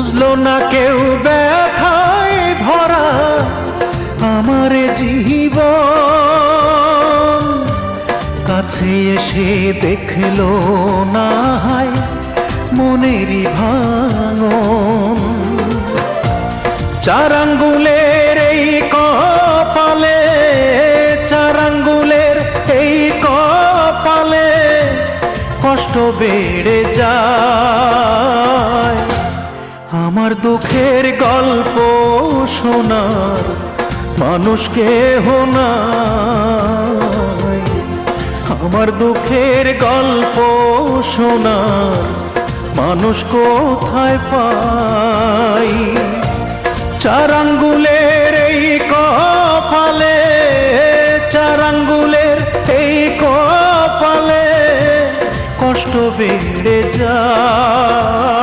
বুঝলো না কেউ ব্যথায় ভরা আমার জীবন, কাছে এসে দেখলো না হায় মনেরই ভাঙন। চার আঙ্গুলের এই কপালে, চার আঙ্গুলের এই কপালে কষ্ট বেড়ে যায়। আমার দুঃখের গল্প শোনার মানুষ কেহ নাই, আমার দুঃখের গল্প শোনার মানুষ কোথায় পাই। চার আঙ্গুলের এই কপালে, চার আঙ্গুলের এই কপালে কষ্ট বেড়ে যায়।